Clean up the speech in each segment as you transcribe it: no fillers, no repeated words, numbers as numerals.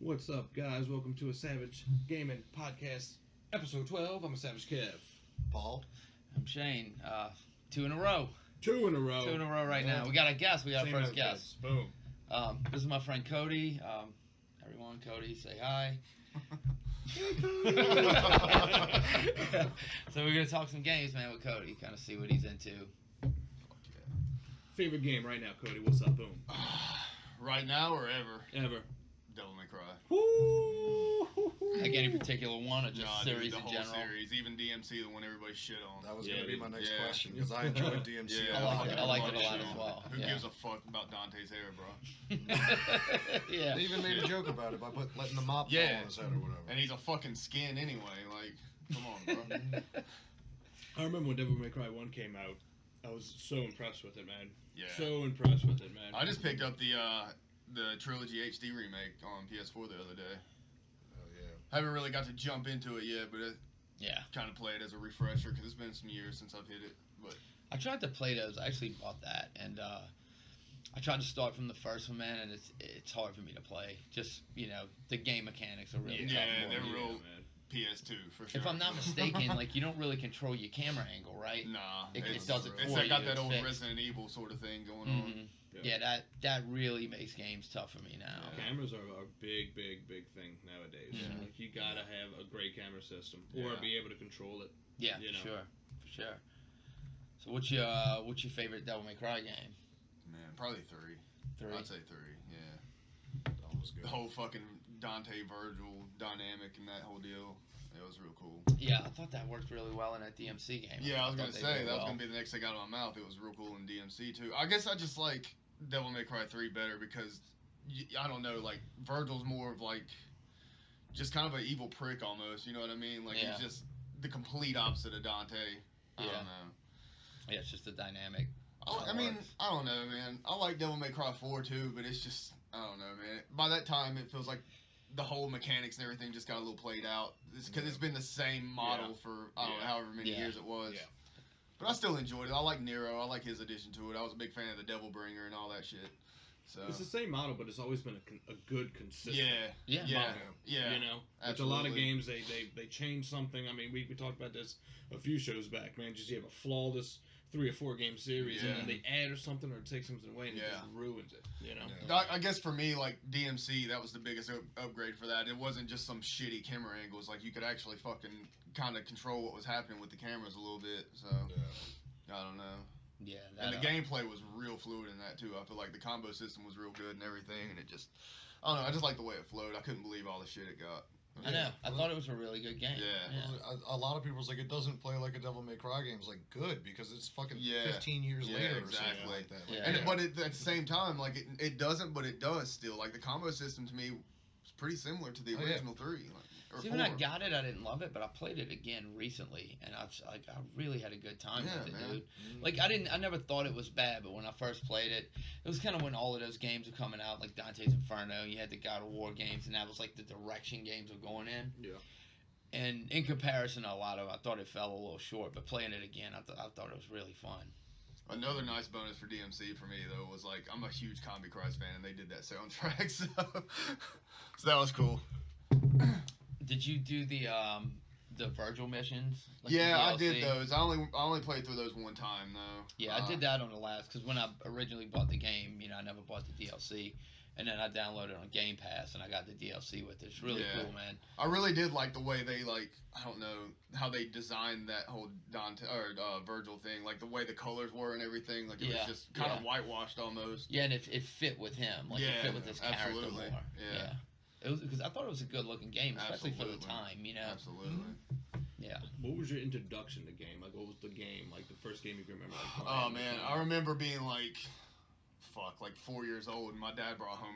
What's up, guys? Welcome to a Savage Gaming Podcast, episode 12. I'm a Savage Kev. Paul. I'm Shane. 2 in a row. 2 in a row. 2 in a row right now. We got a guest. We got Same a first as guest. Boom. This is my friend Cody. Everyone, Cody, say hi. So we're going to talk some games, man, with Cody. Kind of see what he's into. Favorite game right now, Cody? What's up? Boom. Right now or ever? Ever. Devil May Cry. Woo! Like any particular one or just Nah, series dude, the in whole general? series, even DMC, the one everybody shit on. That was Yeah, going to be my next yeah. question because I enjoyed DMC. Yeah, I liked it a lot shit as on. well. Who Yeah. gives a fuck about Dante's hair, bro? Yeah. They even made a joke about it by letting the mop fall Yeah. on his head or whatever. And he's a fucking skin anyway. Like, come on, bro. I remember when Devil May Cry 1 came out. I was so impressed with it, man. Yeah. So impressed with it, man. I just picked up the Trilogy HD remake on PS4 the other day. Oh, yeah. Haven't really got to jump into it yet, but Yeah. kind of play it as a refresher because it's been some years since I've hit it. But I tried to play those. I actually bought that, and I tried to start from the first one, man, and it's hard for me to play. Just, the game mechanics are really tough. yeah, for they're me. real man. PS2 for sure. If I'm not mistaken, like, you don't really control your camera angle, right? Nah, It it's, does it it's for got you, that it's old fixed. Resident Evil sort of thing going on. Mhm. Yeah, that really makes games tough for me now. Cameras are a big thing nowadays. Yeah. Like, you gotta have a great camera system or Yeah. be able to control it. Yeah, You know. for sure. So what's your favorite Devil May Cry game? Man, probably 3. 3. I'd say 3, yeah. That was good. The whole fucking Dante Virgil dynamic and that whole deal, it was real cool. Yeah, I thought that worked really well in that DMC game. Yeah, I was thought gonna they say, did that was well. gonna be the next thing out of my mouth. It was real cool in DMC too. I guess I just like Devil May Cry 3 better because, I don't know, like, Virgil's more of like, just kind of an evil prick almost, you know what I mean? Like, Yeah. he's just the complete opposite of Dante. I Yeah. don't know. Yeah, it's just a dynamic. I mean, I don't know, man. I like Devil May Cry 4 too, but it's just, I don't know, man. By that time, it feels like the whole mechanics and everything just got a little played out. It's because it's been the same model for, I don't know, however many Yeah. years it was. Yeah. But I still enjoyed it. I like Nero. I like his addition to it. I was a big fan of the Devil Bringer and all that shit. So, It's the same model, but it's always been a good, consistent yeah. Yeah. Yeah. model. Yeah. You know, which a lot of absolutely. games they change something. I mean, we talked about this a few shows back, man. Just you have a flawless 3 or 4 game series, and Yeah. then they add or something or take something away, and it Yeah. just ruins it. You know. Yeah. I guess for me, like, DMC, that was the biggest upgrade for that. It wasn't just some shitty camera angles. Like, you could actually fucking kind of control what was happening with the cameras a little bit. So, Yeah. I don't know. Yeah, And the gameplay was real fluid in that too. I feel like the combo system was real good and everything, and it just, I don't know, I just like the way it flowed. I couldn't believe all the shit it got. I know. I thought it was a really good game. Yeah. A lot of people's like, it doesn't play like a Devil May Cry game. It's like, good, because it's fucking Yeah. 15 years Yeah, later or exactly. something like that. Like, Yeah. But at the same time, like, it doesn't, but it does still. Like, the combo system to me was pretty similar to the Oh, yeah. original 3. Like, or See, 4. when I got it, I didn't love it, but I played it again recently, and I really had a good time Yeah, with it, man. dude. Like, I never thought it was bad, but when I first played it, it was kind of when all of those games were coming out, like Dante's Inferno, you had the God of War games, and that was like the direction games were going in. Yeah. And in comparison to a lot of them, I thought it fell a little short, but playing it again, I thought it was really fun. Another nice bonus for DMC for me, though, was, like, I'm a huge Combi Christ fan, and they did that soundtrack, so that was cool. Did you do the Virgil missions? Like the Yeah, I DLC? did those. I only played through those one time, though. Yeah, I did that on the last, because when I originally bought the game, I never bought the DLC, and then I downloaded it on Game Pass, and I got the DLC with it. It's really Yeah. cool, man. I really did like the way they, like, I don't know, how they designed that whole Dante, or Virgil thing, like the way the colors were and everything, like, it Yeah, was just kind of yeah. whitewashed almost. Yeah, and it fit with him. Like, it Yeah, fit with his character absolutely. more. Yeah. It was, because I thought it was a good looking game, especially for the Absolutely. time, Absolutely. Yeah. What was your introduction to game? Like, what was the game? Like, the first game you can remember? Like, Oh, playing? man, I remember being, like 4 years old, and my dad brought home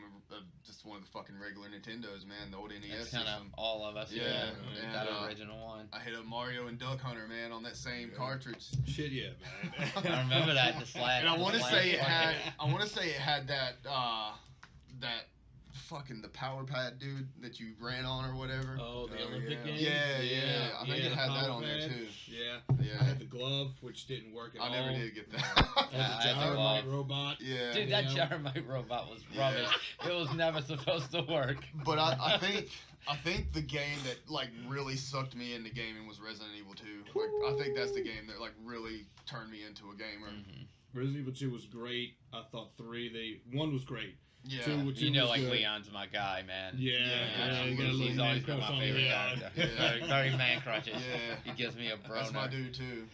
just one of the fucking regular Nintendos, man, the old NES That's kind of system. all of us. Yeah, and, that original one. I hit up Mario and Duck Hunter, man, on that same Yeah. cartridge. Shit, yeah, man. I remember that, the slash. And I want to the say it slash had, bucket. I want to say it had that fucking the power pad dude that you ran on or whatever. Oh, the Oh, Olympic yeah. Games? Yeah. I think it had that power on there pad. too. Yeah. Yeah. I had the glove, which didn't work at all. I never did get I that. had I the had the gyromite glove. robot. Yeah. Dude, that Yeah. Gyromite robot was Yeah. rubbish. It was never supposed to work. But I think the game that like really sucked me into gaming was Resident Evil 2. Like I think that's the game that like really turned me into a gamer. Mhm. Resident Evil 2 was great. I thought 1 was great. Yeah. 2 You know, was like good. Leon's my guy, man. Yeah, Yeah, you got a absolutely. little He's man always been crush my on favorite Leon. character. Yeah. Very man crushes. Yeah. He gives me a bro. That's my dude too.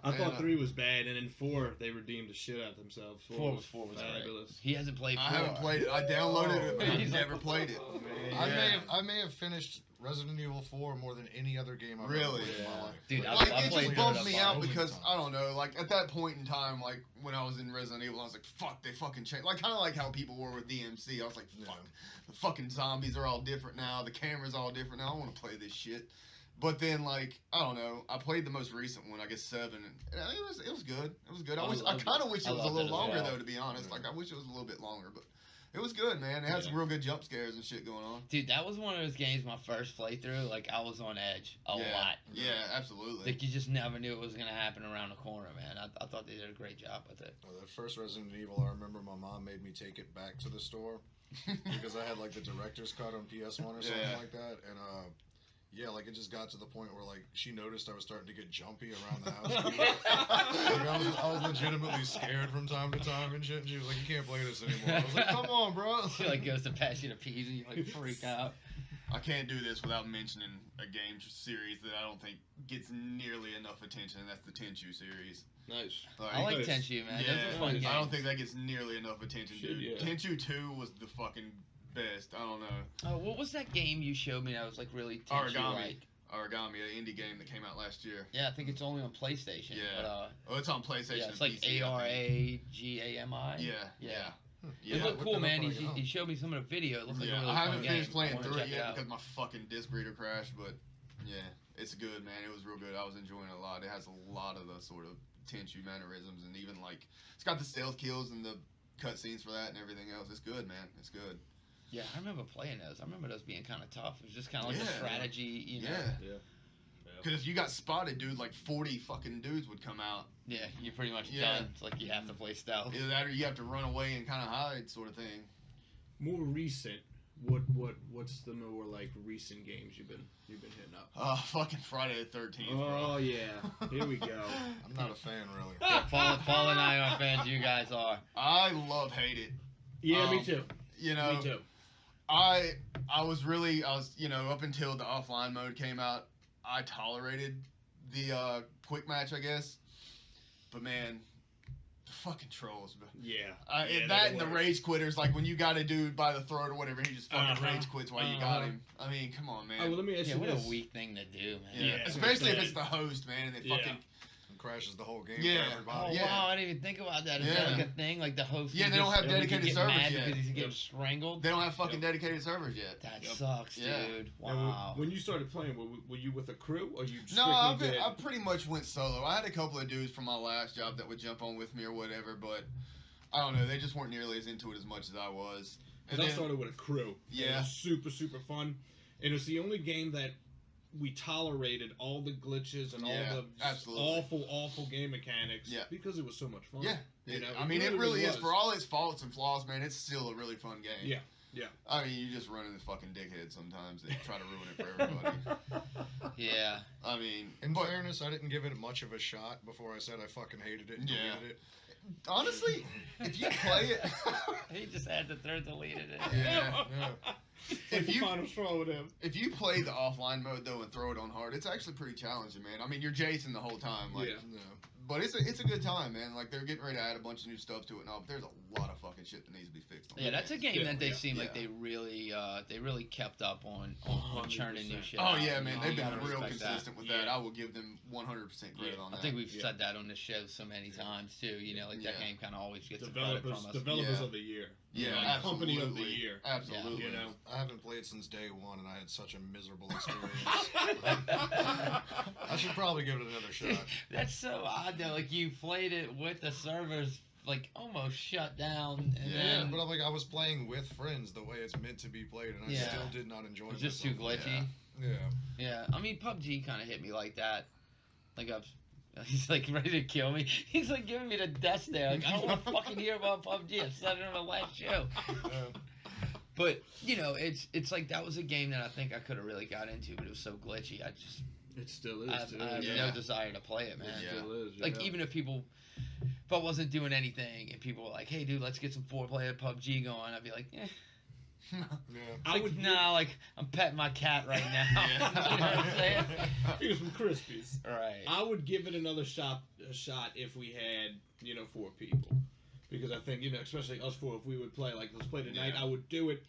I thought Yeah. 3 was bad, and in 4 they redeemed the shit out of themselves. 4 was Four was fabulous. great. He hasn't played 4. I haven't played it. I downloaded it, but I've He's like, never played it. Oh, man. I may have finished Resident Evil 4 more than any other game I've ever Really? played in my Yeah. life. Dude, Like, I It played just it bummed a me lot. out Only because time. I don't know. Like at that point in time, like when I was in Resident Evil, I was like, "Fuck, they fucking changed." Like kind of like how people were with DMC. I was like, "Fuck, the fucking zombies are all different now. The camera's all different now. I want to play this shit." But then, like, I don't know. I played the most recent one, I guess 7, and it was good. It was good. I loved kind of wish I it was a loved little it as longer well. though. To be honest, Yeah. like I wish it was a little bit longer, but it was good, man. It had some Yeah. real good jump scares and shit going on. Dude, that was one of those games, my first playthrough, like, I was on edge a Yeah. lot. Yeah, absolutely. Like, you just never knew it was going to happen around the corner, man. I thought they did a great job with it. Oh, that first Resident Evil, I remember my mom made me take it back to the store because I had like the director's cut on PS1 or something Yeah. like that, and yeah, like it just got to the point where like she noticed I was starting to get jumpy around the house. Like, I was legitimately scared from time to time and shit. And she was like, "You can't play this anymore." I was like, "Come on, bro." She, like, goes to pass you the peas and you, like, freak out. I can't do this without mentioning a game series that I don't think gets nearly enough attention, and that's the Tenchu series. Nice. I like Nice. Tenchu, man. Yeah, Those are fun games. I don't think that gets nearly enough attention, Shit, dude. yeah. Tenchu 2 was the fucking best. I don't know. Oh, what was that game you showed me that was, like, really Tenchu-like? Origami, an indie game that came out last year. Yeah, I think it's only on PlayStation. Yeah. But, Oh, it's on PlayStation. yeah, and it's like PC, I think. ARAGAMI. Yeah, Yeah. yeah. It Yeah. looked look cool, that up man. when I get home. He showed me some of the video. It looks like a Yeah, really I fun haven't game. finished playing I wanna through it check yet out. because my fucking disc reader crashed, but yeah, it's good, man. It was real good. I was enjoying it a lot. It has a lot of the sort of Tenchu mannerisms, and even like it's got the stealth kills and the cutscenes for that and everything else. It's good, man. It's good. Yeah, I remember playing those. I remember those being kind of tough. It was just kind of like a Yeah. strategy, you know. Yeah. Yeah. Because if you got spotted, dude, like 40 fucking dudes would come out. Yeah, you're pretty much Yeah. done. It's like you have to play stealth. Either that or you have to run away and kind of hide, sort of thing. More recent. What's the more like recent games you've been hitting up? Fucking Friday the 13th, Oh bro. yeah, here we go. I'm not a fan, really. Yeah, Paul and I are fans. You guys are. I love hate it. Yeah, me Um, too. You know, Me too. I was you know, up until the offline mode came out, I tolerated the quick match, I guess. But man, the fucking trolls, bro. Yeah. That and the rage quitters, like when you got a dude by the throat or whatever, he just fucking Uh-huh. rage quits while you got Uh-huh. him. I mean, come on, man. Oh, well, let me ask Yeah, you what this. a weak thing to do, man. yeah. Yeah. Especially if Yeah. it's the host, man, and it Yeah. fucking It crashes the whole game Yeah. for Oh everybody. Yeah. wow, I didn't even think about that. Is that Yeah. like a thing? Like the host? Yeah, can they don't just- have he can dedicated get servers mad yet. because he's getting Yep. strangled. they don't have fucking Yep. dedicated servers yet. That Yep. sucks, Yeah. dude. Now, Wow. when you started playing, were you with a crew or you No, strictly did? I pretty much went solo. I had a couple of dudes from my last job that would jump on with me or whatever, but I don't know. They just weren't nearly as into it as much as I was. Because I started with a crew. Yeah. It was super, super fun. And it was the only game that we tolerated all the glitches and Yeah, all the just absolutely. awful game mechanics. Yeah. Because it was so much fun. Yeah. You know, I mean, it really is. was. For all its faults and flaws, man, it's still a really fun game. Yeah. Yeah. I mean, you just run into fucking dickheads sometimes that try to ruin it for everybody. Yeah. I mean, In but fairness, I didn't give it much of a shot before I said I fucking hated it and Yeah. deleted it. honestly, if you play it, He just had to throw deleted it. yeah. Yeah. If you- final straw with him. If you play the offline mode though and throw it on hard, it's actually pretty challenging, man. I mean, you're Jason the whole time, like. Yeah. No. But it's a good time, man. Like they're getting ready to add a bunch of new stuff to it and all, but there's a lot of fucking shit that needs to be fixed. On Yeah, it. that's a game that they Yeah. seem like Yeah. they really kept up on churning new 100%. shit. Oh out, yeah, you man, know, they've you been gotta real respect that. consistent with that. Yeah. I will give them 100% credit Yeah. on I that. think we've Yeah. said that on the show so many times too. You know, like that Yeah. game kind of always gets the credit Developers from us. developers Yeah. of the year. Yeah, Like, absolutely. company of the year. Absolutely. You know. I haven't played since day one, and I had such a miserable experience. I should probably give it another shot. That's so odd though. Like you played it with the servers like almost shut down, and Yeah, then but I'm like, I was playing with friends the way it's meant to be played, and I Yeah. still did not enjoy it. It's just too glitchy. Yeah. Yeah, I mean, PUBG kind of hit me like that. Like, he's like ready to kill me. He's like giving me the death stare. Like, I don't want to fucking hear about PUBG. I said it on the last show. But it's like that was a game that I think I could have really got into, but it was so glitchy. It still is. I have no desire to play it, man. It still is. Like even if I wasn't doing anything and people were like, "Hey, dude, let's get some 4-player PUBG going," I'd be like, "Eh." Yeah. I would like I'm petting my cat right now. You know what I'm saying? Here's some Crispies. Right. I would give it another shot if we had 4 people, because I think especially us 4, if we would play like let's play tonight, I would do it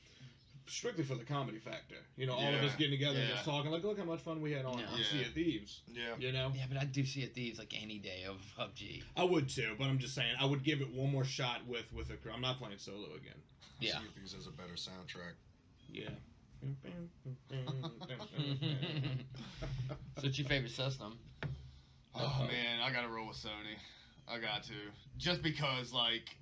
strictly for the comedy factor. All of us getting together and just talking. Like, look how much fun we had on Sea of Thieves. Yeah. Yeah, but I'd do Sea of Thieves like any day of PUBG. I would too, but I'm just saying I would give it one more shot with a crew. I'm not playing solo again. Yeah. Sea of Thieves has a better soundtrack. Yeah. So what's your favorite system? Oh man, I gotta roll with Sony. I got to, just because like,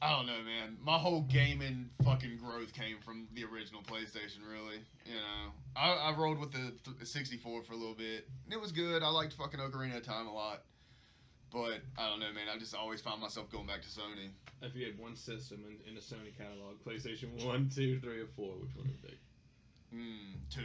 I don't know, man. My whole gaming fucking growth came from the original PlayStation, really. I rolled with the 64 for a little bit. And it was good. I liked fucking Ocarina of Time a lot. But I don't know, man. I just always found myself going back to Sony. If you had one system in the Sony catalog, PlayStation 1, 2, 3, or 4, which one would it be? 2.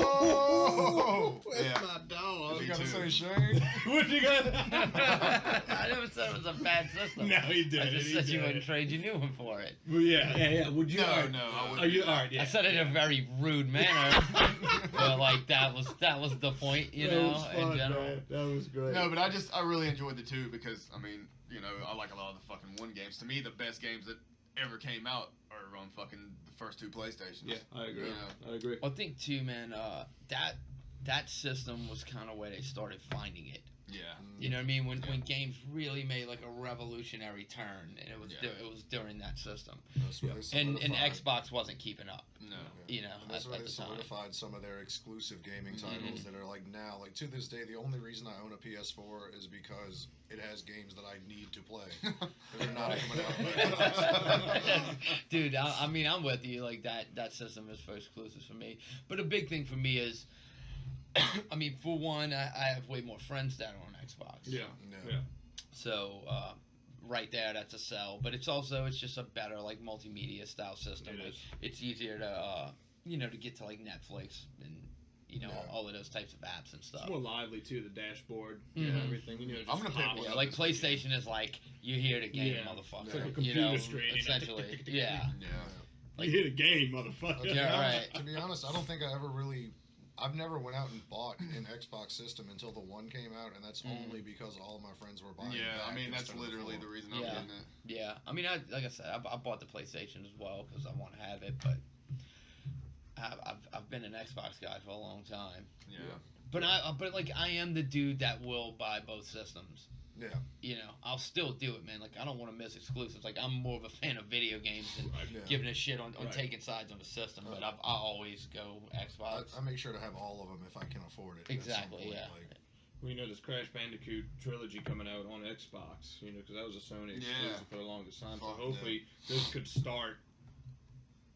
Oh! That's Yeah. my dog. You gotta too. say Shane? What you got? I never said it was a bad system. No, he did. I just said you wouldn't trade your new one for it. Well, yeah. Would you? No, alright. no, I wouldn't. Are you all right? Yeah. I said it in a very rude manner, but like that was the point, That was fun, in general. man. That was great. No, but I really enjoyed the 2 because, I mean, I like a lot of the fucking 1 games. To me, the best games that ever came out are on fucking the first 2 PlayStations. Yeah, I agree. Yeah. I agree. I think too, man. That system was kind of where they started finding it. Yeah. You know what I mean? When games really made like a revolutionary turn, and it was during that system. That's where they And solidified- Xbox wasn't keeping up. No. That's at where they the time. solidified some of their exclusive gaming titles that are like now, like to this day, the only reason I own a PS4 is because it has games that I need to play. They're not coming out. Dude, I mean, I'm with you. Like that system is for exclusives for me. But a big thing for me is, I mean, for one, I have way more friends that are on Xbox. Yeah. So right there, that's a sell. But it's just a better like multimedia style system. It Like, is. it's easier to to get to like Netflix and all of those types of apps and stuff. It's more lively too. The dashboard, Mhm. everything. Just I'm gonna pick pops one Yeah, up. like PlayStation is like you hear the game, Yeah. motherfucker. It's like a You computer know, screen. essentially. Yeah. Yeah. You hit a game, motherfucker. Yeah, right. To be honest, I don't think I ever really. I've never went out and bought an Xbox system until the 1 came out, and that's only because all of my friends were buying. Yeah, I back mean, that's instead of the literally 4. the reason I'm Yeah. getting it. Yeah, I mean, like I said, I bought the PlayStation as well because I want to have it, but I've been an Xbox guy for a long time. Yeah. But like I am the dude that will buy both systems. Yeah. I'll still do it, man. Like I don't want to miss exclusives. Like I'm more of a fan of video games than Yeah. giving a shit on Right. taking sides on the system. But I always go Xbox. I make sure to have all of them if I can afford it. Exactly, At some point. yeah. Like, Well, there's Crash Bandicoot trilogy coming out on Xbox. Because that was a Sony exclusive for the longest time. So Fuck, hopefully this could start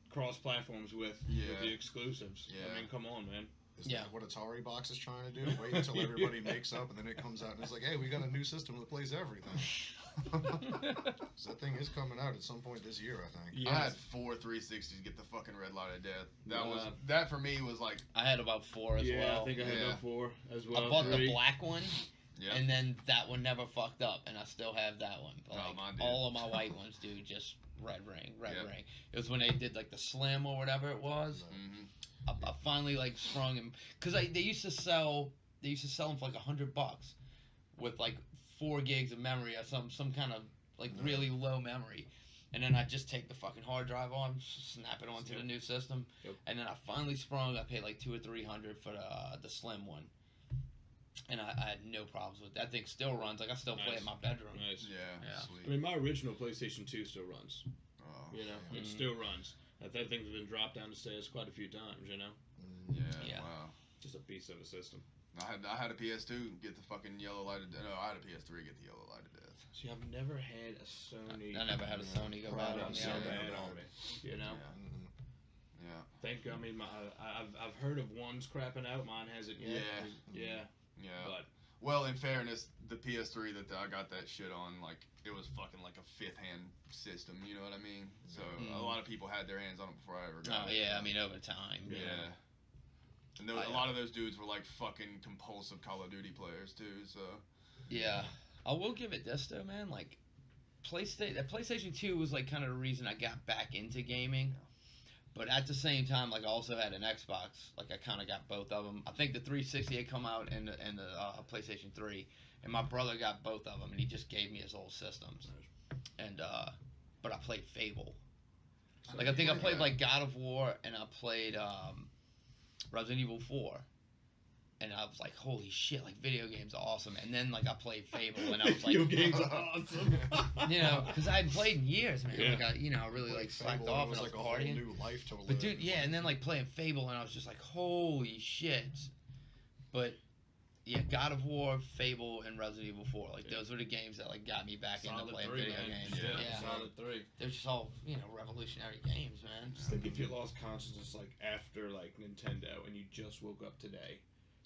cross platforms with the exclusives. Yeah. I mean, come on, man. is Yeah. that what Atari Box is trying to do? Wait until everybody makes up, and then it comes out and it's like, hey, we got a new system that plays everything. 'Cause that thing is coming out at some point this year, I think. I had 4 360s to get the fucking red light of death. That for me was like, I had about 4 as Yeah, well. I think I had Yeah. about 4 as well. I bought 3. the black one. yeah. And then that one never fucked up, and I still have that one. But, Oh, like, mine did. all of my white ones do just red ring. Yep. It was when they did like the slim or whatever it was. Mhm. I finally like sprung him because they used to sell them for like $100 with like 4 gigs of memory or some kind of like really low memory. And then I just take the fucking hard drive on, snap it onto the new system, and then I finally sprung. I paid like $200 or $300 for the slim one. And I had no problems with it. That thing still runs. Like I still play it in my bedroom. Nice. Yeah. Sweet. I mean, my original PlayStation 2 still runs. Oh, It still runs. That thing's been dropped down the stairs quite a few times. yeah. Yeah. Wow. Just a piece of a system. I had a PS2 get the fucking yellow lighted. No, I had a PS3 get the yellow lighted death. See, I've never had a Sony. I never had a Sony go bad on me. so either. bad on me. You know. Yeah. Thank God. I mean, I've heard of ones crapping out. Mine hasn't yet. Yeah. But well, in fairness, the PS3 that I got that shit on, like, it was fucking like a fifth-hand system. You know what I mean? So a lot of people had their hands on it before I ever got it. Oh yeah, I mean over time. Yeah. And a lot of those dudes were like fucking compulsive Call of Duty players too. So. Yeah. I will give it this though, man. Like, PlayStation 2 was like kind of the reason I got back into gaming. But at the same time, like, I also had an Xbox. Like, I kind of got both of them. I think the 360 had come out in the PlayStation 3, and my brother got both of them, and he just gave me his old systems. And but I played Fable. Like, I think I played like God of War, and I played Resident Evil 4. And I was like, holy shit, like, video games are awesome. And then, like, I played Fable, and I was like... video games are awesome. You know, because I hadn't played in years, man. Yeah. Like, I really, like, slacked off, and I was like a partying. whole new life to live. But, dude, yeah, and then, like, playing Fable, and I was just like, holy shit. But, yeah, God of War, Fable, and Resident Evil 4. Like, those were the games that, like, got me back into playing video games. Yeah, solid 3. They're just all, you know, revolutionary games, man. Just think if you lost consciousness, like, after, like, Nintendo, and you just woke up today.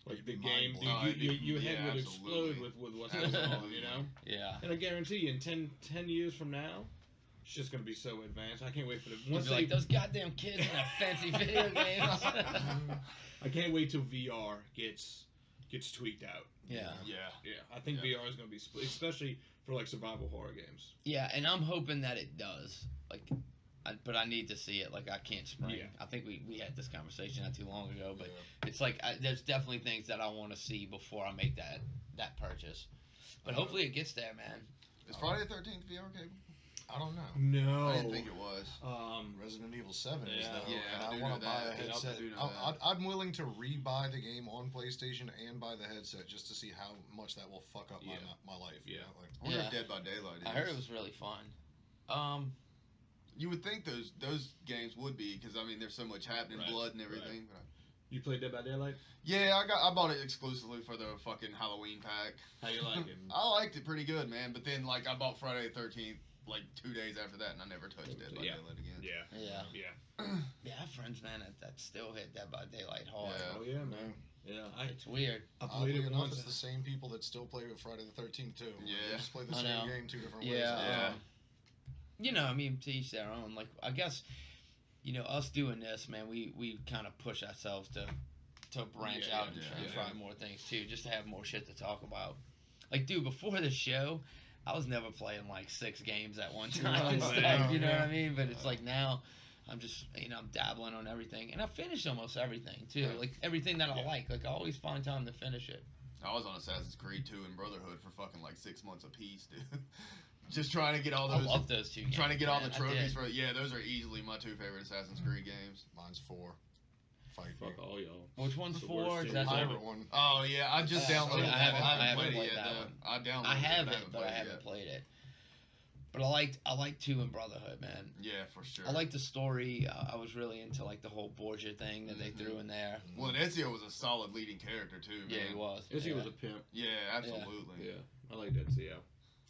Like, the game, your head would explode with what's going on, you know? Yeah. And I guarantee you, in 10 years from now, it's just going to be so advanced. I can't wait for the... Once like, those goddamn kids in their fancy video games. I can't wait till VR gets tweaked out. Yeah. I think VR is going to be split, especially for, like, survival horror games. Yeah, and I'm hoping that it does. Like... but I need to see it. Like, I can't spring. Yeah. I think we had this conversation not too long ago, but it's like there's definitely things that I want to see before I make that purchase. But hopefully it gets there, man. Is Friday the 13th VR cable? I don't know. No. I didn't think it was. Resident Evil 7 is though, Yeah, and I I do want to know buy that. a headset. I'm willing to re-buy the game on PlayStation and buy the headset just to see how much that will fuck up my life. Yeah. You know? Like, I wonder if Dead by Daylight is. I heard it was really fun. You would think those games would be, because I mean there's so much happening, blood and everything. Right. But You played Dead by Daylight? yeah, I bought it exclusively for the fucking Halloween pack. How you like it? I liked it pretty good, man. But then like I bought Friday the 13th like 2 days after that, and I never touched Dead by Daylight again. Yeah. Yeah, I have friends, man, that still hit Dead by Daylight hard. Yeah. Oh yeah, man. Yeah. It's weird. I played it once. It's the same people that still play with Friday the 13th too. Yeah. They just play the I same know. game 2 different ways. Yeah. You know, I mean, to each their own. Like, I guess, you know, us doing this, man, we kind of push ourselves to branch out and try more things too, just to have more shit to talk about. Like, dude, before the show, I was never playing like 6 games at one time and stuff. You know what I mean? But it's like now, I'm just, you know, I'm dabbling on everything, and I finished almost everything too. Like everything that I like. Like I always find time to finish it. I was on Assassin's Creed 2 and Brotherhood for fucking like 6 months apiece, dude. Just trying to get all those. I love those 2 games. Trying to get all the man. trophies for. Yeah, those are easily my 2 favorite Assassin's Creed games. Mine's 4. Fight Fuck all y'all. Which one's It's the 4? worst Is thing. that My I favorite one. Oh yeah, I just downloaded it. I haven't played played it yet. that though. one. I downloaded I have it, it, but I haven't yet. played it. But I like 2 in Brotherhood, man. Yeah, for sure. I like the story. I was really into like the whole Borgia thing that they threw in there. Well, and Ezio was a solid leading character too. Yeah, man. he was. Izzy was a pimp. Yeah, absolutely. Yeah. I like that Ezio.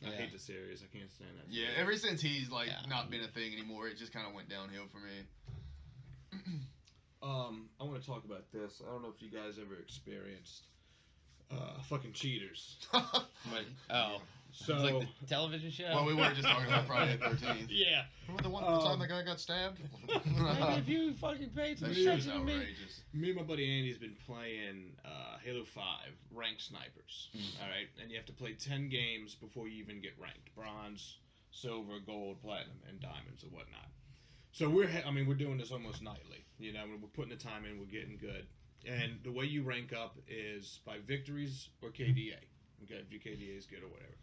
I Yeah. hate the series. I can't stand that. Yeah, series. ever since he's like Yeah. not been a thing anymore, it just kind of went downhill for me. I want to talk about this. I don't know if you guys ever experienced fucking cheaters. But, oh, So it's like the television show. Well, we were just talking about Friday the 13th. yeah, Remember the time the guy got stabbed? Maybe if you fucking paid some That shit is attention to me. outrageous. me and my buddy Andy's been playing Halo 5 ranked snipers. All right, and you have to play 10 games before you even get ranked: bronze, silver, gold, platinum, and diamonds and whatnot. So we're doing this almost nightly. You know, we're putting the time in, we're getting good. And the way you rank up is by victories or KDA. Okay, if your KDA is good or whatever.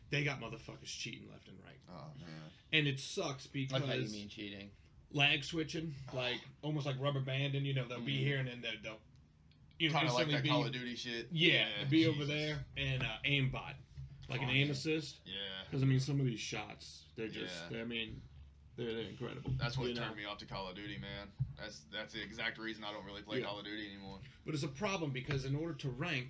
They got motherfuckers cheating left and right. Oh man. And it sucks because Like how you mean cheating? lag switching, like almost like rubber banding. You know, they'll be here and then they'll Kind of like instantly that be, Call of Duty shit. Yeah, be over Jesus. there and aimbot, like an Oh, aim yeah. assist. Yeah. Because I mean, some of these shots, they're just. Yeah. They're incredible. That's what you know? turned me off to Call of Duty, man. That's the exact reason I don't really play Yeah. Call of Duty anymore. But it's a problem because in order to rank,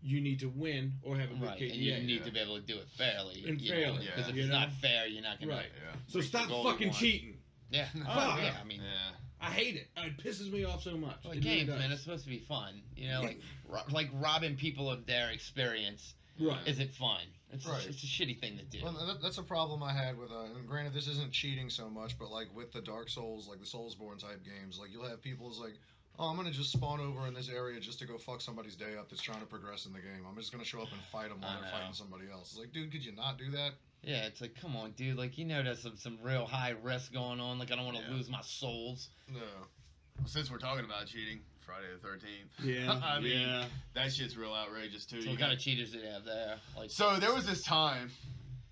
you need to win or have a good Right, KDA. and you need to be able to do it fairly. And fairly, because if you it's know? not fair, you're not gonna. Right. Yeah. So reach the stop goal you fucking want. cheating. Yeah. Fuck. Yeah. I mean, Yeah. I hate it. It pisses me off so much. well, It really games, does. man, it's supposed to be fun. Like robbing people of their experience Right. isn't fun. It's Right. it's a shitty thing to do. Well, that's a problem I had with. And granted, this isn't cheating so much, but like with the Dark Souls, like the Soulsborne type games, like you'll have people who's like, oh, I'm gonna just spawn over in this area just to go fuck somebody's day up that's trying to progress in the game. I'm just gonna show up and fight them while I they're know. fighting somebody else. It's like, dude, could you not do that? Yeah, it's like, come on, dude. Like, there's some real high risk going on. Like, I don't want to Yeah. lose my souls. No. Well, since we're talking about cheating, Friday the 13th. Yeah. I mean, yeah. that shit's real outrageous too. So You what kind got- of cheaters do they have there? Like, So there was this time,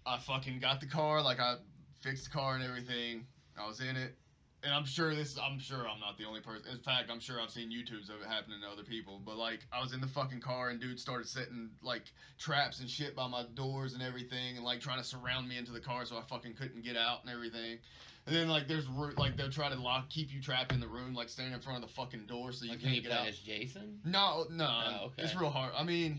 I fucking got the car, like I fixed the car and everything. I was in it, and I'm sure I'm not the only person. In fact, I'm sure I've seen YouTubes of it happening to other people. But like, I was in the fucking car, and dude started setting like traps and shit by my doors and everything, and like trying to surround me into the car so I fucking couldn't get out and everything. And then like they'll try to keep you trapped in the room, like standing in front of the fucking door so you can you can't get play out. as Jason? No, Oh, okay. it's real hard. I mean.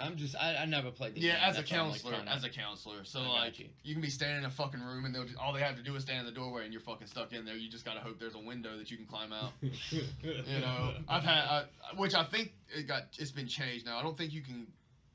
I never played the Yeah, game. as a That's why I'm, like, counselor, kinda- So I got like, you. you can be standing in a fucking room, and all they have to do is stand in the doorway, and you're fucking stuck in there. You just gotta hope there's a window that you can climb out. You know, which I think it's been changed now. I don't think you can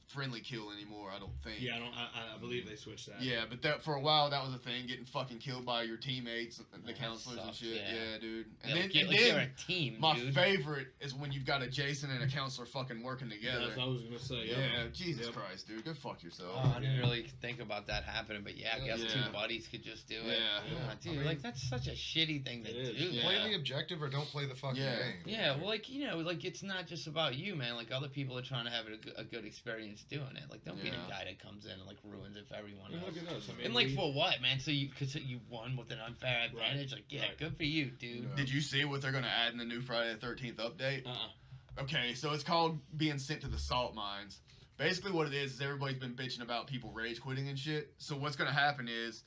friendly kill anymore. I don't think. Yeah, I believe they switched that. Yeah, but that for a while that was a thing, getting fucking killed by your teammates, the That counselors and sucks, shit. yeah. Yeah, dude. Yeah, And like, then, you're a team, my dude. favorite is when you've got a Jason and a counselor fucking working together. That's what I was gonna say. Yeah, Jesus Yep. Christ, dude. Go fuck yourself. Oh, I didn't really think about that happening, but yeah, I guess Yeah. two buddies could just do it. Yeah. Ah, dude, I mean, like that's such a shitty thing to it is. do. Yeah. Play the objective or don't play the fucking Yeah. game. Yeah, well, like like it's not just about you, man. Like other people are trying to have a good experience doing it. Like don't be the Yeah. guy that comes in and like ruins it for everyone And else. look at us. I mean, And like we- for what, man? So because you won with an unfair advantage. Like yeah, Right. good for you, dude. Yeah. Did you see what they're gonna add in the new Friday the 13th update? Uh-uh. Okay, so it's called being sent to the salt mines. Basically, what it is everybody's been bitching about people rage quitting and shit. So what's gonna happen is,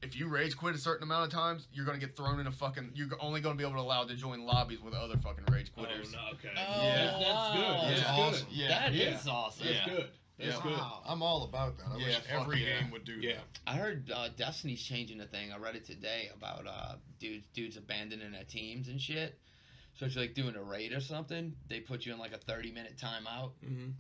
if you rage quit a certain amount of times, you're gonna get thrown in a fucking. You're only gonna be able to allow to join lobbies with other fucking rage quitters. Oh, no, okay. Oh, Yeah. That's good. wow. That's That's good. awesome. Yeah. That Yeah. is awesome. That's Yeah. good. That's Yeah. good. Wow. I'm all about that. I Yeah, wish fuck every yeah. game would do Yeah. that. I heard Destiny's changing the thing. I read it today about dudes abandoning their teams and shit. So if you're like doing a raid or something, they put you in like a 30-minute timeout. Mm-hmm.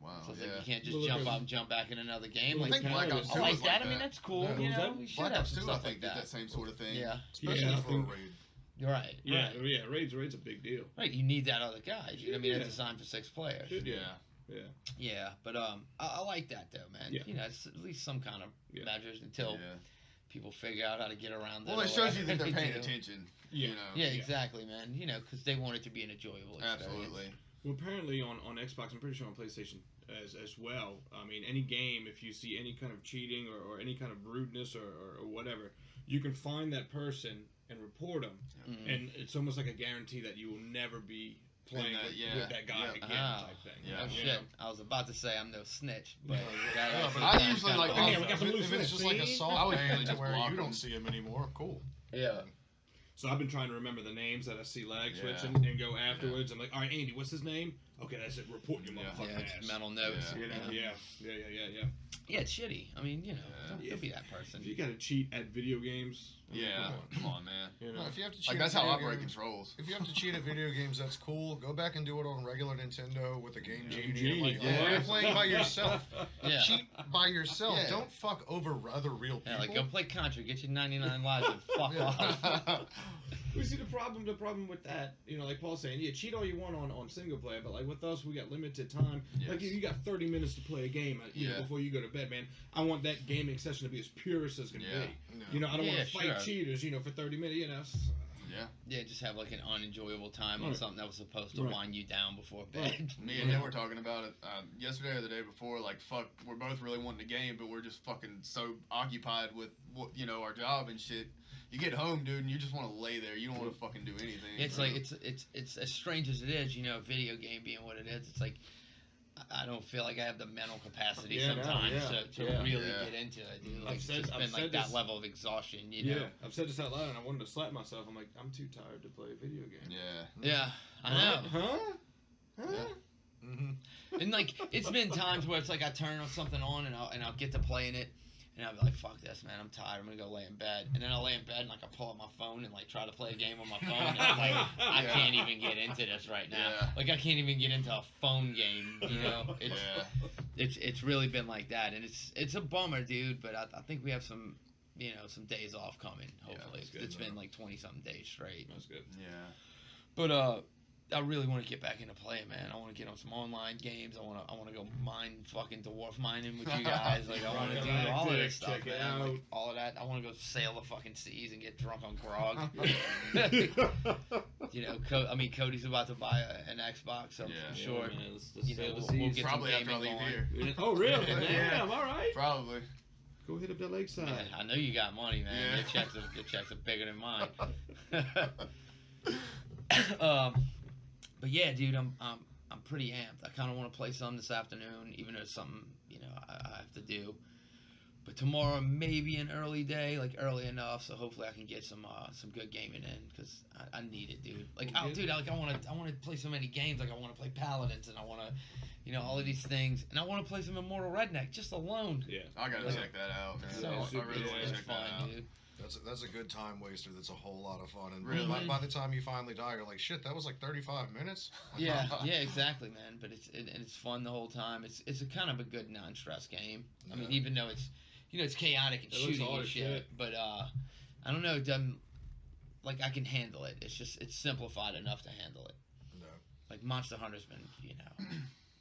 Wow. So it's yeah. like you can't just Well, look jump at- out and jump back in another game. Well, Like I think Black Ops I 2 like was that. like I mean that. that's cool. Yeah. You Was know, that we should Black have Ops some 2, I stuff think, like did that. that same sort of thing. Yeah. Especially Yeah, I for a think- raid. You're right. Yeah, Right. yeah. Raid's a big deal. Right. You need that other guy. You know what I mean? Yeah. It's designed for 6 players. Should, Yeah. Yeah. Yeah, but I like that though, man. Yeah. You know, it's at least some kind of Yeah. measures until Yeah. people figure out how to get around it. Well, or it shows you whatever that they're they paying do. attention. Yeah. You know. Yeah, Yeah. exactly, man. You know, because they want it to be an enjoyable experience. Absolutely. Well, apparently on Xbox, I'm pretty sure on PlayStation as well. I mean, any game, if you see any kind of cheating or any kind of rudeness or whatever, you can find that person and report them. Mhm. And it's almost like a guarantee that you will never be playing that- with, yeah. with that guy Yeah. again, Ah. type thing. Yeah. Oh You shit! know? I was about to say I'm no snitch, but Yeah, that yeah, actually but I sounds usually kinda like- Oh, yeah, we awesome. got some loose If it's just like a See? I soft would ban usually to just where block you them. don't see him anymore, cool. Yeah. So I've been trying to remember the names that I see lag Yeah. switching and go afterwards. I'm like, all right, Andy, what's his name? Okay, that's it. Report your Yeah. motherfucking Yeah, ass. it's mental notes. Yeah. You know? Yeah. Yeah. Yeah, it's shitty. I mean, you know, Yeah. don't be that person. If you got to cheat at video games, I mean, Yeah. come Come on, man. on. You know? No, if you have to cheat Like that's at how I video break games- controls. If you have to cheat at video games, that's cool. Go back and do it on regular Nintendo with a Game Yeah. Genie. Genie, Like, yeah. When you're playing by yourself, Yeah. cheat by yourself. Yeah. Don't fuck over other real people. Yeah, like go play Contra, get your 99 lives and fuck Yeah. off. We see the problem with that, like Paul's saying, yeah, cheat all you want on single player, but like with us, we got limited time. Like Yes. you got 30 minutes to play a game, Yeah. before you go to bed, man. I want that gaming session to be as purest as can Yeah. be. No. I don't Yeah, want to fight sure. cheaters, for 30 minutes. Yeah. Yeah, just have like an unenjoyable time on Right. something that was supposed to Right. wind you down before bed. Right. Me and him were talking about it yesterday or the day before. Like, fuck, we're both really wanting a game, but we're just fucking so occupied with our job and shit. You get home, dude, and you just want to lay there. You don't want to fucking do anything. It's like it's as strange as it is, a video game being what it is. It's like I don't feel like I have the mental capacity Yeah, no, sometimes yeah, to yeah. really Yeah. get into it. Dude. I've Like it's said- just I've been said like that this- level of exhaustion, Yeah, I've said this out loud, and I wanted to slap myself. I'm like, I'm too tired to play a video game. Yeah. Yeah, I know. Huh? Yeah. And like it's been times where it's like I turn something on and I'll get to playing it, and I'll be like, fuck this, man, I'm tired, I'm gonna go lay in bed. And then I'll lay in bed and like I pull up my phone and like try to play a game on my phone, and I'm like, I can't even get into this right now. Yeah. Like I can't even get into a phone game, you know. It's really been like that, and it's a bummer, dude. But I think we have some days off coming. Hopefully, that's good. it's been like 20 something days straight. That's good. Yeah. But I really want to get back into playing, man. I want to get on some online games. I want to go mine fucking dwarf mining with you guys. Like I want to do all of this stuff, Check it man. out. Like, all of that. I want to go sail the fucking seas and get drunk on grog. You know, Cody's about to buy an Xbox, so Yeah. I'm sure. Man, You know, sail the we'll seas. get Probably some after I gaming leave going. here. Oh, really? Yeah. Damn, all right. Probably. Go hit up that lakeside. Yeah, I know you got money, man. Yeah. Your checks are bigger than mine. But yeah, dude, I'm pretty amped. I kind of want to play some this afternoon, even though it's something I have to do. But tomorrow maybe an early day, like early enough, so hopefully I can get some good gaming in, because I need it, dude. Like, Well, dude, I want to play so many games. Like I want to play Paladins, and I want to, all of these things, and I want to play some Immortal Redneck just alone. Yeah. I gotta Like, check that out, man. So I really want to it's check fun, that out. dude. That's a good time waster. That's a whole lot of fun. And Really? by the time you finally die, you're like, shit, that was like 35 minutes. Yeah, exactly, man. But it's fun the whole time. It's a kind of a good non-stress game. I mean, Yeah. even though it's chaotic and It looks shooting hard and as shit, shit. but I don't know. It doesn't, like, I can handle it. It's simplified enough to handle it. No. Like Monster Hunter's been,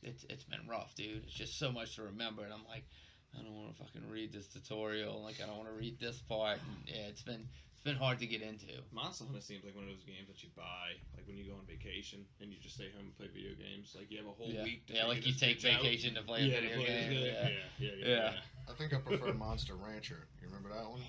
it's been rough, dude. It's just so much to remember, and I'm like, I don't want to fucking read this tutorial. Like, I don't want to read this part. And, yeah, it's been hard to get into. Monster Hunter seems like one of those games that you buy, like when you go on vacation and you just stay home and play video games. Like you have a whole week. To Yeah, like you figure take this bitch out. vacation to play a Yeah, to video play game. this game. Yeah. Yeah. I think I prefer Monster Rancher. You remember that one?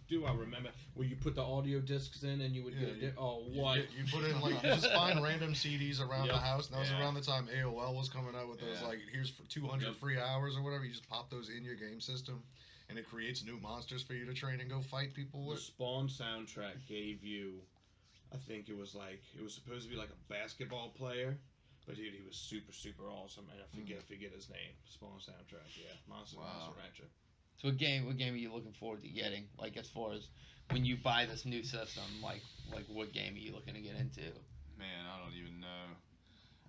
Do I remember where you put the audio discs in and you would Yeah, get oh what? You put in like you just find random CDs around the Yep. house. And that was Yeah. around the time AOL was coming out with those Yeah. like here's for 200 Yep. free hours or whatever. You just pop those in your game system, and it creates new monsters for you to train and go fight people The with. Spawn soundtrack gave you, I think it was supposed to be like a basketball player, but dude, he was super awesome, and I forget his name. Spawn soundtrack, yeah, Monster Rancher. So what game are you looking forward to getting? Like, as far as when you buy this new system, like what game are you looking to get into? Man, I don't even know.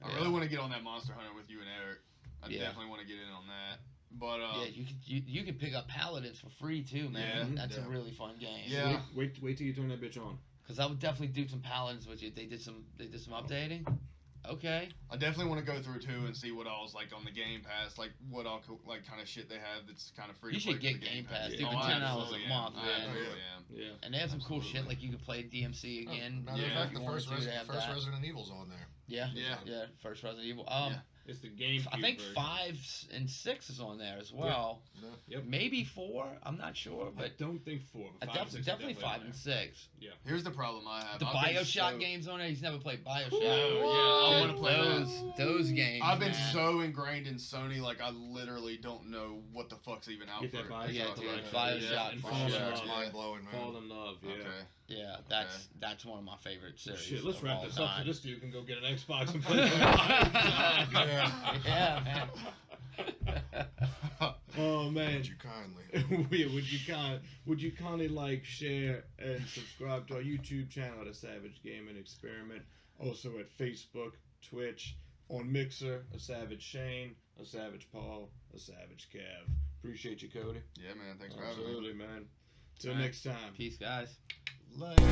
I Yeah. really want to get on that Monster Hunter with you and Eric. I Yeah. definitely want to get in on that. But Yeah, you can pick up Paladins for free too, man. Yeah. That's a Yeah. really fun game. Yeah. Wait till you turn that bitch on. Because I would definitely do some Paladins with you. They did some updating. Okay. I definitely want to go through too and see what all's like on the Game Pass, like what all like kind of shit they have that's kind of free. You to play should for get the Game Pass, dude, dude. for For I $10 a absolutely month, am. I man. absolutely am. Yeah. And they have some cool shit, Absolutely. like you could play DMC again. Matter Yeah. of fact, if the you wanted first, to, they have first that. Resident Evil's on there. Yeah. Yeah. Yeah. First Resident Evil. Yeah. It's the GameCube I think version. 5 and 6 is on there as well. No. Yep. Maybe 4. I'm not sure, I but don't think 4. But 5 and 6 are definitely 5 on and there. 6. Here's the problem I have. The I've been Bioshock so- games on there. He's never played Bioshock. No, yeah, I want to play those games. I've been man. so ingrained in Sony, like I literally don't know what the fuck's even out Get for. that Bioshock. Yeah, dude, collection. Bioshock and for Fall in sure. It's Love. mind blowing, man. Fall in love. Yeah. Okay. Yeah, that's one of my favorite series. Shit, let's of wrap all this up so time. this dude can go get an Xbox and play. Yeah, man. Oh man. Would you kindly? would you kindly like, share, and subscribe to our YouTube channel at A Savage Gaming Experiment. Also at Facebook, Twitch, on Mixer, A Savage Shane, A Savage Paul, A Savage Cav. Appreciate you, Cody. Yeah, man. Thanks for having me. Absolutely, man. Till All right. next time. Peace, guys. Later.